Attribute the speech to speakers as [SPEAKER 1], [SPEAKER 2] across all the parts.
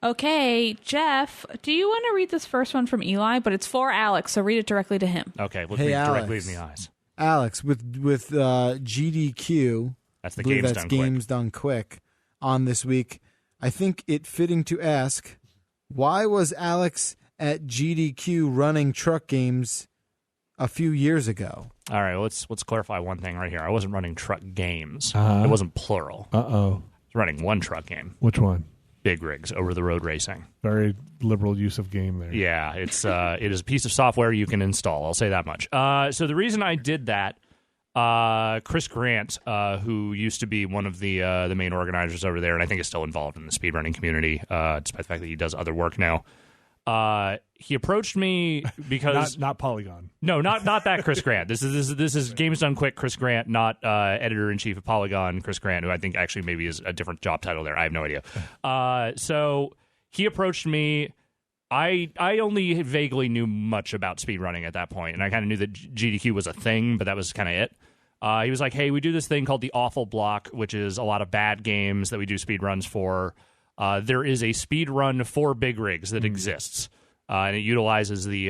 [SPEAKER 1] Okay, Jeff, do you want to read this first one from Eli? But it's for Alex, so read it directly to him.
[SPEAKER 2] Okay, look
[SPEAKER 3] Hey,
[SPEAKER 2] me
[SPEAKER 3] Alex.
[SPEAKER 2] directly in the eyes.
[SPEAKER 3] Alex, with GDQ,
[SPEAKER 2] That's the
[SPEAKER 3] believe
[SPEAKER 2] games
[SPEAKER 3] that's
[SPEAKER 2] done
[SPEAKER 3] games
[SPEAKER 2] quick.
[SPEAKER 3] done quick, on this week, I think it fitting to ask, why was Alex at GDQ running truck games a few years ago?
[SPEAKER 2] All right, let's clarify one thing right here. I wasn't running truck games.
[SPEAKER 4] Uh-huh.
[SPEAKER 2] It wasn't plural. I
[SPEAKER 4] Uh-oh.
[SPEAKER 2] was running one truck game.
[SPEAKER 4] Which one?
[SPEAKER 2] Big rigs, over-the-road racing.
[SPEAKER 4] Very liberal use of game there.
[SPEAKER 2] Yeah, it is a piece of software you can install. I'll say that much. So the reason I did that, Chris Grant, who used to be one of the main organizers over there, and I think is still involved in the speedrunning community, despite the fact that he does other work now. He approached me because
[SPEAKER 4] Not Polygon.
[SPEAKER 2] no, not that Chris Grant. This is Games Done Quick Chris Grant, not editor in chief of Polygon Chris Grant, who I think actually maybe is a different job title there. I have no idea. So he approached me. I only vaguely knew much about speedrunning at that point, and I kind of knew that GDQ was a thing, but that was kind of it. He was like, "Hey, we do this thing called the Awful Block, which is a lot of bad games that we do speedruns for. There is a speedrun for big rigs that exists." And it utilizes the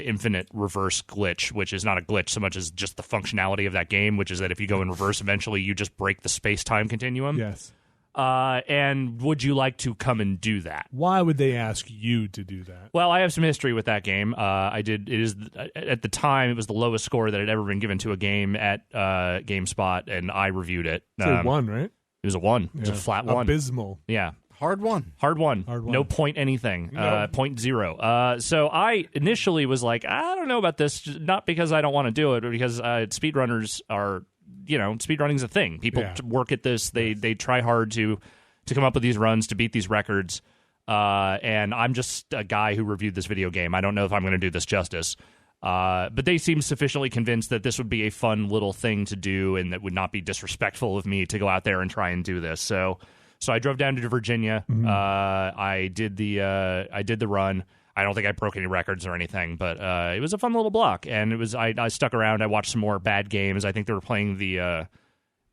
[SPEAKER 2] infinite reverse glitch, which is not a glitch so much as just the functionality of that game, which is that if you go in reverse, eventually you just break the space-time continuum.
[SPEAKER 4] Yes.
[SPEAKER 2] And would you like to come and do that?
[SPEAKER 4] Why would they ask you to do that?
[SPEAKER 2] Well, I have some history with that game. I did. It is at the time it was the lowest score that had ever been given to a game at GameSpot, and I reviewed it.
[SPEAKER 4] So 1, right?
[SPEAKER 2] It was a 1. It was a flat 1.
[SPEAKER 4] Abysmal.
[SPEAKER 2] Yeah.
[SPEAKER 3] Hard one.
[SPEAKER 2] Hard one.
[SPEAKER 4] Hard one.
[SPEAKER 2] No point anything.
[SPEAKER 4] No.
[SPEAKER 2] 0.0. So I initially was like, I don't know about this, not because I don't want to do it, but because speedrunners are, speedrunning's a thing. People work at this. They try hard to come up with these runs, to beat these records. And I'm just a guy who reviewed this video game. I don't know if I'm going to do this justice. But they seem sufficiently convinced that this would be a fun little thing to do and that would not be disrespectful of me to go out there and try and do this. So I drove down to Virginia.
[SPEAKER 4] Mm-hmm.
[SPEAKER 2] I did the run. I don't think I broke any records or anything, but it was a fun little block. And it was I stuck around. I watched some more bad games. I think they were playing the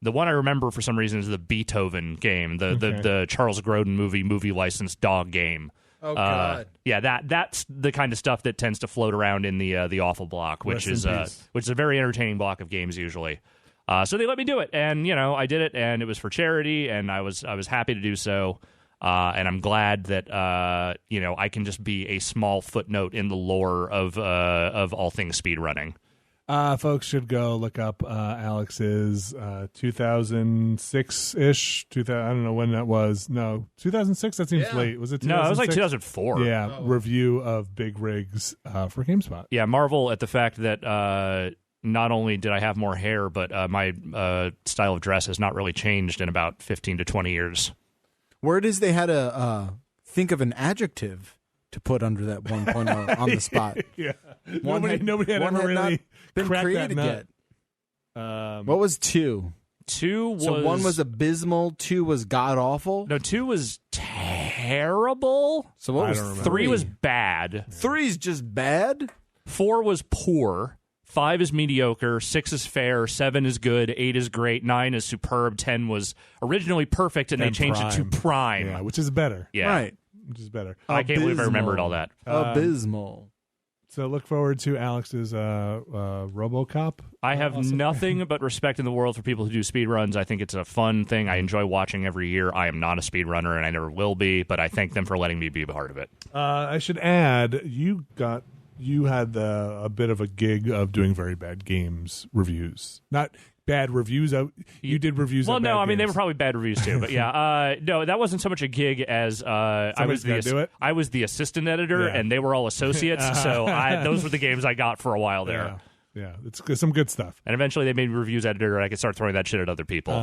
[SPEAKER 2] one I remember for some reason is the Beethoven game, the Charles Grodin movie licensed dog game.
[SPEAKER 3] Oh God!
[SPEAKER 2] Yeah, that's the kind of stuff that tends to float around in the Awful Block, which is a very entertaining block of games usually. So they let me do it, and I did it, and it was for charity, and I was happy to do so, and I'm glad that I can just be a small footnote in the lore of all things speedrunning.
[SPEAKER 4] Folks should go look up Alex's 2006-ish. I don't know when that was. No, 2006. That seems late. Was it 2006?
[SPEAKER 2] No, it was like 2004.
[SPEAKER 4] Yeah, review of big rigs for GameSpot.
[SPEAKER 2] Yeah, marvel at the fact that not only did I have more hair, but my style of dress has not really changed in about 15 to 20 years.
[SPEAKER 3] Word is they had to think of an adjective to put under that 1.0 on the spot.
[SPEAKER 4] Yeah,
[SPEAKER 3] One
[SPEAKER 4] nobody had ever really
[SPEAKER 3] been
[SPEAKER 4] cracked
[SPEAKER 3] created
[SPEAKER 4] that
[SPEAKER 3] yet.
[SPEAKER 4] nut.
[SPEAKER 3] What was 2?
[SPEAKER 2] 2 was...
[SPEAKER 3] So 1 was abysmal, 2 was god-awful?
[SPEAKER 2] No, 2 was terrible.
[SPEAKER 3] So what
[SPEAKER 4] I
[SPEAKER 3] was
[SPEAKER 4] don't remember.
[SPEAKER 2] 3 was bad.
[SPEAKER 3] 3's just bad?
[SPEAKER 2] 4 was poor. 5 is mediocre. 6 is fair. 7 is good. 8 is great. 9 is superb. 10 was originally perfect, and they changed it to prime.
[SPEAKER 4] Yeah, which is better.
[SPEAKER 2] Yeah.
[SPEAKER 3] Right.
[SPEAKER 4] Which is better.
[SPEAKER 2] I can't believe I remembered all that.
[SPEAKER 3] Abysmal.
[SPEAKER 4] So look forward to Alex's RoboCop.
[SPEAKER 2] I have nothing but respect in the world for people who do speedruns. I think it's a fun thing. I enjoy watching every year. I am not a speedrunner, and I never will be, but I thank them for letting me be a part of it.
[SPEAKER 4] I should add, you had a bit of a gig of doing very bad games reviews. Not bad reviews. You did reviews.
[SPEAKER 2] Well,
[SPEAKER 4] of
[SPEAKER 2] no,
[SPEAKER 4] bad
[SPEAKER 2] I mean
[SPEAKER 4] games.
[SPEAKER 2] they were probably bad reviews too. But yeah, no, that wasn't so much a gig as I was the assistant editor, and they were all associates. So those were the games I got for a while there.
[SPEAKER 4] Yeah, it's some good stuff.
[SPEAKER 2] And eventually they made me reviews editor, and I could start throwing that shit at other people.